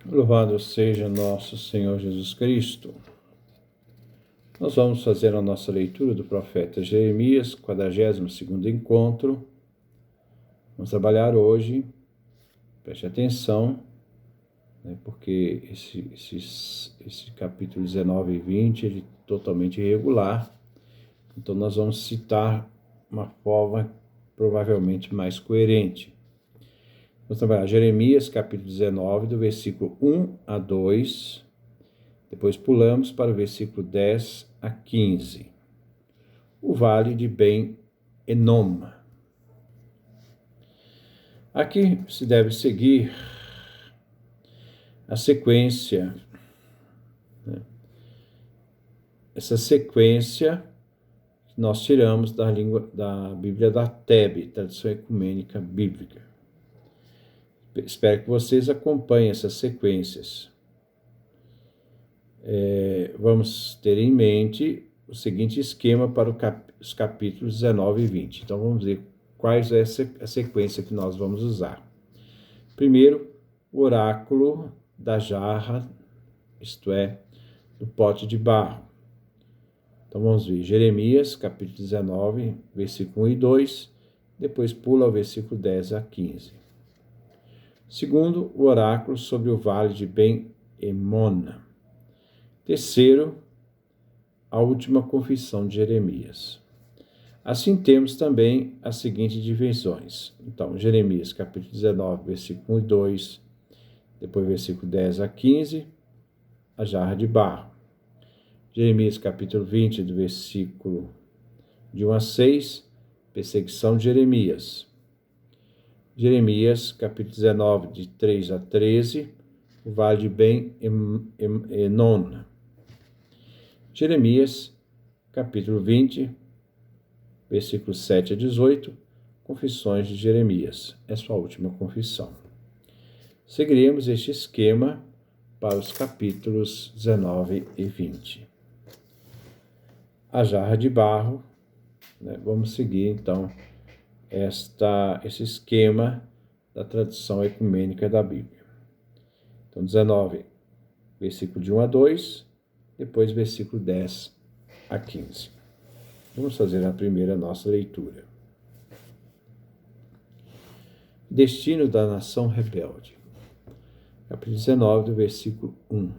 Louvado seja nosso Senhor Jesus Cristo. Nós vamos fazer a nossa leitura do profeta Jeremias, 42º encontro. Vamos trabalhar hoje, preste atenção, porque esse capítulo 19 e 20 ele é totalmente irregular. Então nós vamos citar uma forma provavelmente mais coerente. Vamos trabalhar Jeremias, capítulo 19, do versículo 1 a 2. Depois pulamos para o versículo 10 a 15. O vale de Ben-Enom. Aqui se deve seguir a sequência, essa sequência que nós tiramos da Bíblia da TEB, Tradução Ecumênica Bíblica. Espero que vocês acompanhem essas sequências. Vamos ter em mente o seguinte esquema para os capítulos 19 e 20. Então, vamos ver quais é a sequência que nós vamos usar. Primeiro, o oráculo da jarra, isto é, do pote de barro. Então, vamos ver Jeremias, capítulo 19, versículo 1 e 2, depois pula ao versículo 10 a 15. Segundo, o oráculo sobre o vale de Ben-Emon. Terceiro, a última confissão de Jeremias. Assim temos também as seguintes divisões. Então, Jeremias, capítulo 19, versículo 1 e 2, depois versículo 10 a 15, a jarra de barro. Jeremias, capítulo 20, do versículo de 1 a 6, perseguição de Jeremias. Jeremias, capítulo 19, de 3 a 13, o vale de Ben-Enon. Jeremias, capítulo 20, versículos 7 a 18, confissões de Jeremias, é sua última confissão. Seguiremos este esquema para os capítulos 19 e 20. A jarra de barro, vamos seguir então esse esquema da tradução ecumênica da Bíblia. Então, 19, versículo de 1 a 2, depois versículo 10 a 15. Vamos fazer a primeira nossa leitura. Destino da nação rebelde. Capítulo 19, do versículo 1.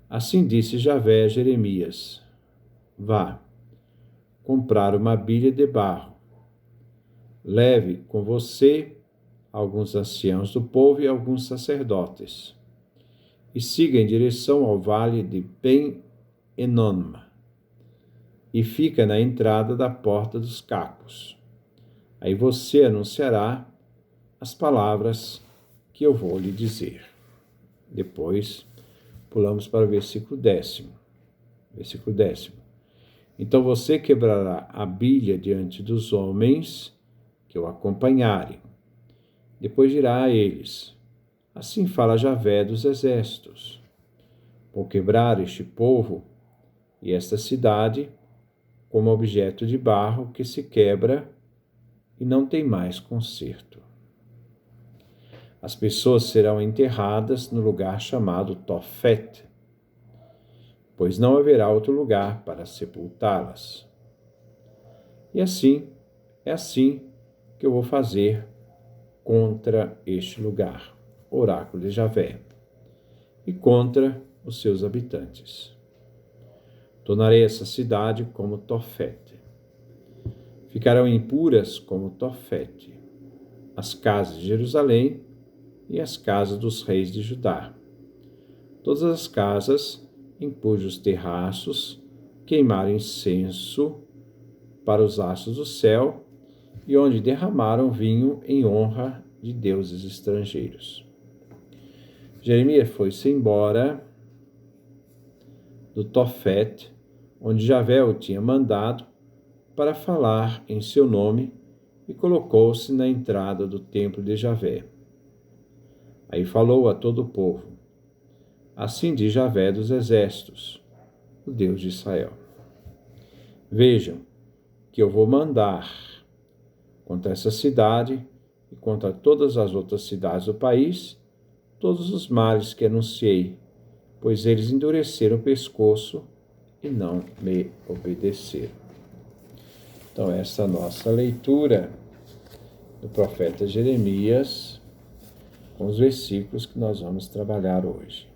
Assim disse Javé a Jeremias: Vá, comprar uma bilha de barro. Leve com você alguns anciãos do povo e alguns sacerdotes, e siga em direção ao vale de Ben-Enom, e fica na entrada da porta dos cacos. Aí você anunciará as palavras que eu vou lhe dizer. Depois, pulamos para o versículo 10. Versículo 10. Então você quebrará a bilha diante dos homens que o acompanharem. Depois dirá a eles: Assim fala Javé dos exércitos: Vou quebrar este povo e esta cidade como objeto de barro que se quebra e não tem mais conserto. As pessoas serão enterradas no lugar chamado Tofete, pois não haverá outro lugar para sepultá-las. E é assim que eu vou fazer contra este lugar, oráculo de Javé, e contra os seus habitantes. Tornarei essa cidade como Tofete. Ficarão impuras como Tofete as casas de Jerusalém e as casas dos reis de Judá. Todas as casas em cujos terraços queimaram incenso para os astros do céu e onde derramaram vinho em honra de deuses estrangeiros. Jeremias foi-se embora do Tofete, onde Javé o tinha mandado, para falar em seu nome, e colocou-se na entrada do templo de Javé. Aí falou a todo o povo: Assim diz Javé dos exércitos, o Deus de Israel: Vejam que eu vou mandar contra essa cidade e contra todas as outras cidades do país todos os males que anunciei, pois eles endureceram o pescoço e não me obedeceram. Então, essa é a nossa leitura do profeta Jeremias, com os versículos que nós vamos trabalhar hoje.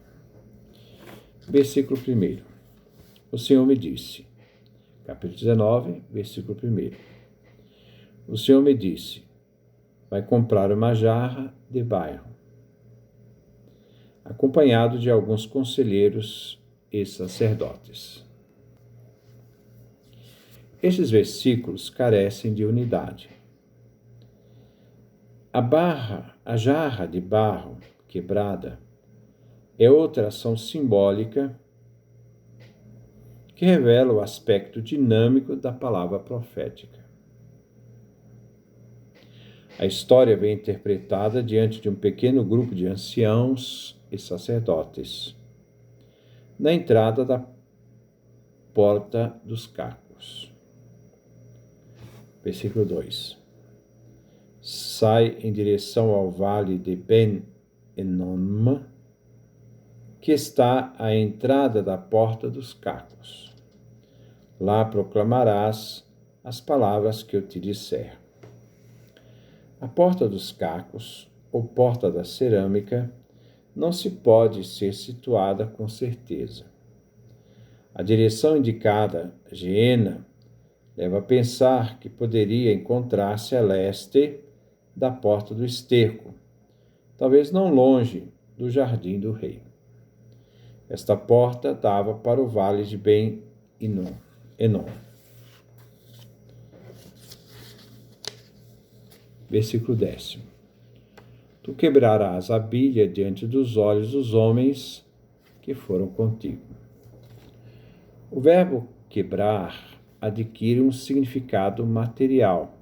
Versículo 1. O Senhor me disse, capítulo 19, versículo 1. O Senhor me disse, vai comprar uma jarra de barro, acompanhado de alguns conselheiros e sacerdotes. Estes versículos carecem de unidade. A jarra de barro quebrada é outra ação simbólica que revela o aspecto dinâmico da palavra profética. A história vem interpretada diante de um pequeno grupo de anciãos e sacerdotes, na entrada da Porta dos Cacos. Versículo 2. Sai em direção ao vale de Ben-Enom, que está à entrada da Porta dos Cacos. Lá proclamarás as palavras que eu te disser. A Porta dos Cacos, ou Porta da Cerâmica, não se pode ser situada com certeza. A direção indicada, Geena, leva a pensar que poderia encontrar-se a leste da Porta do Esterco, talvez não longe do Jardim do Rei. Esta porta dava para o vale de Ben-Enom. Versículo 10. Tu quebrarás a bilha diante dos olhos dos homens que foram contigo. O verbo quebrar adquire um significado material.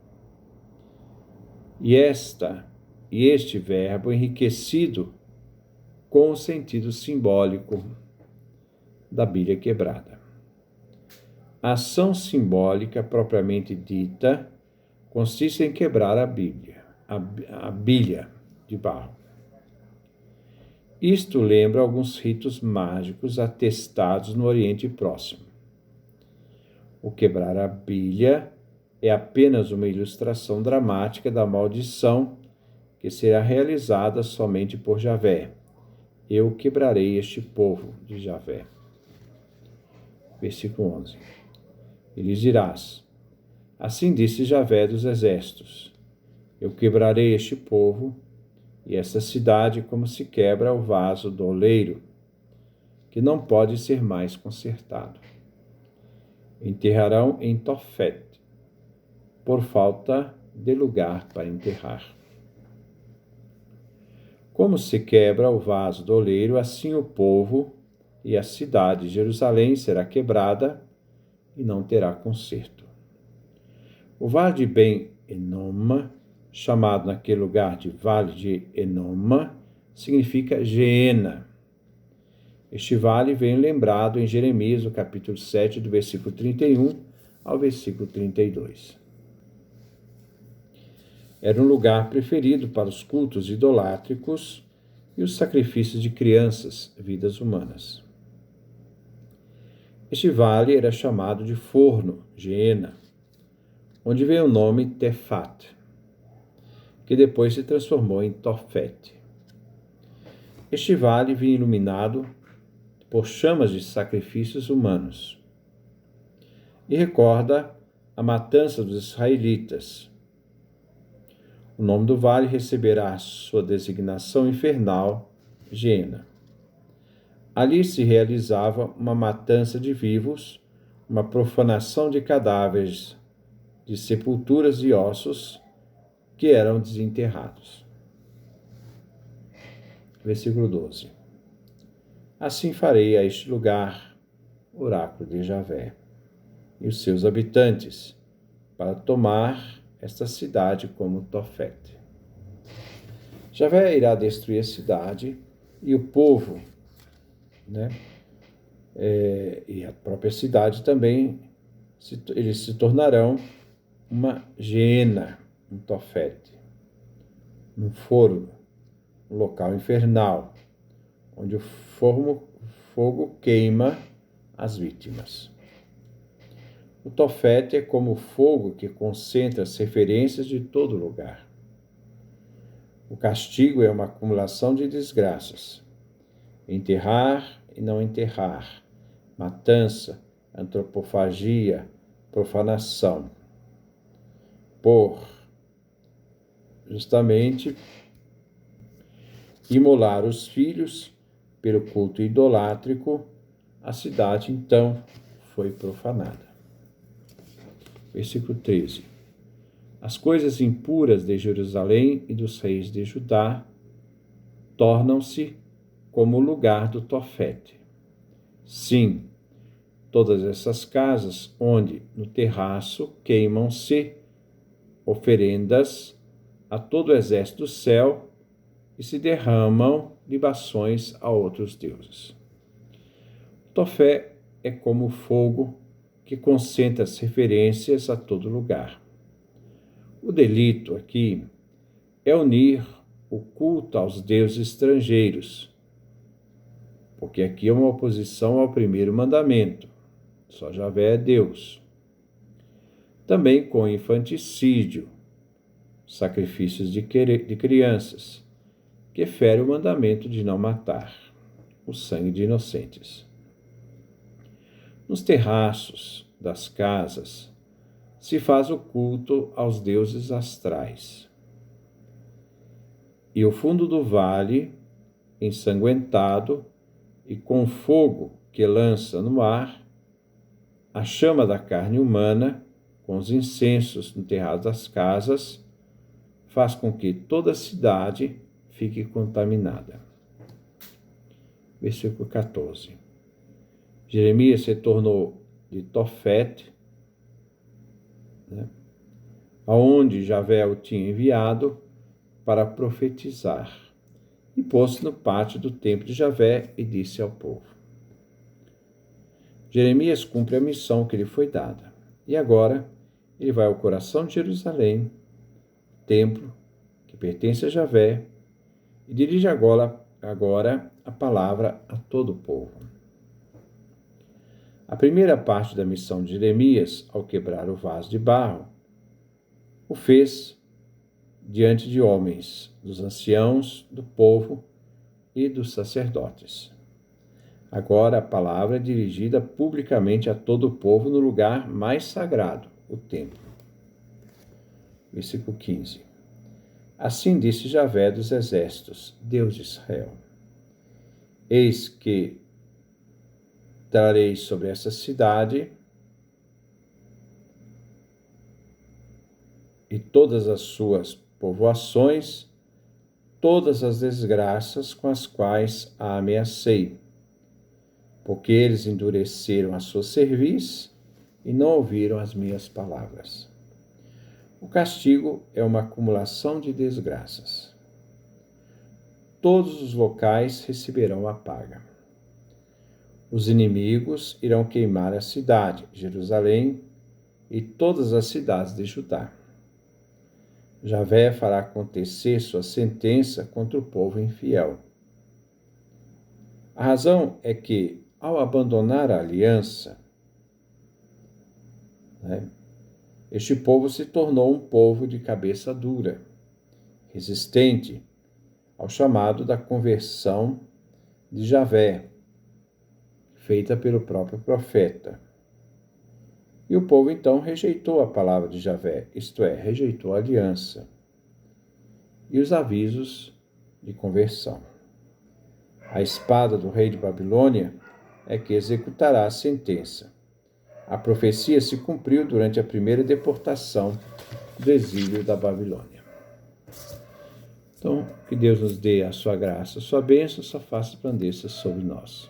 E este verbo enriquecido com o sentido simbólico da bilha quebrada. A ação simbólica propriamente dita consiste em quebrar a bilha de barro. Isto lembra alguns ritos mágicos atestados no Oriente Próximo. O quebrar a bilha é apenas uma ilustração dramática da maldição que será realizada somente por Javé. Eu quebrarei este povo de Javé. Versículo 11. E lhes dirás, assim disse Javé dos exércitos, eu quebrarei este povo e esta cidade como se quebra o vaso do oleiro, que não pode ser mais consertado. Enterrarão em Tofete, por falta de lugar para enterrar. Como se quebra o vaso do oleiro, assim o povo e a cidade de Jerusalém será quebrada e não terá conserto. O vale de Ben-Enom, chamado naquele lugar de Vale de Enom, significa Geena. Este vale vem lembrado em Jeremias, no capítulo 7, do versículo 31 ao versículo 32. Era um lugar preferido para os cultos idolátricos e os sacrifícios de crianças, vidas humanas. Este vale era chamado de Forno, Geena, onde veio o nome Tefat, que depois se transformou em Tofete. Este vale vinha iluminado por chamas de sacrifícios humanos e recorda a matança dos israelitas. O nome do vale receberá sua designação infernal, Geena. Ali se realizava uma matança de vivos, uma profanação de cadáveres, de sepulturas e ossos que eram desenterrados. Versículo 12. Assim farei a este lugar, oráculo de Javé, e os seus habitantes, para tomar esta cidade como Tofete. Javé irá destruir a cidade e o povo, e a própria cidade também, eles se tornarão uma Geena, um Tofete, um forno. um local infernal, onde o fogo queima as vítimas. O Tofete é como o fogo que concentra as referências de todo lugar. O castigo é uma acumulação de desgraças. Enterrar e não enterrar, matança, antropofagia, profanação. Por justamente imolar os filhos pelo culto idolátrico, a cidade então foi profanada. Versículo 13. As coisas impuras de Jerusalém e dos reis de Judá tornam-se como o lugar do Tofete. Sim, todas essas casas onde no terraço queimam-se oferendas a todo o exército do céu e se derramam libações a outros deuses. O Tofé é como o fogo que concentra as referências a todo lugar. O delito aqui é unir o culto aos deuses estrangeiros, porque aqui é uma oposição ao primeiro mandamento, só Javé é Deus. Também com infanticídio, sacrifícios de crianças, que fere o mandamento de não matar, o sangue de inocentes. Nos terraços das casas se faz o culto aos deuses astrais. E o fundo do vale, ensanguentado e com fogo que lança no ar, a chama da carne humana, com os incensos no terraço das casas, faz com que toda a cidade fique contaminada. Versículo 14. Jeremias se tornou de Tofete, aonde Javé o tinha enviado para profetizar, e pôs-se no pátio do templo de Javé e disse ao povo. Jeremias cumpre a missão que lhe foi dada, e agora ele vai ao coração de Jerusalém, templo que pertence a Javé, e dirige agora a palavra a todo o povo. A primeira parte da missão de Jeremias, ao quebrar o vaso de barro, o fez diante de homens, dos anciãos, do povo e dos sacerdotes. Agora a palavra é dirigida publicamente a todo o povo no lugar mais sagrado, o templo. Versículo 15. Assim disse Javé dos exércitos, Deus de Israel: Eis que trarei sobre essa cidade e todas as suas povoações todas as desgraças com as quais a ameacei, porque eles endureceram a sua cerviz e não ouviram as minhas palavras. O castigo é uma acumulação de desgraças. Todos os locais receberão a paga. Os inimigos irão queimar a cidade, Jerusalém e todas as cidades de Judá. Javé fará acontecer sua sentença contra o povo infiel. A razão é que, ao abandonar a aliança, este povo se tornou um povo de cabeça dura, resistente ao chamado da conversão de Javé, feita pelo próprio profeta. E o povo então rejeitou a palavra de Javé, isto é, rejeitou a aliança e os avisos de conversão. A espada do rei de Babilônia é que executará a sentença. A profecia se cumpriu durante a primeira deportação do exílio da Babilônia. Então, que Deus nos dê a sua graça, a sua bênção, a sua face resplandeça sobre nós.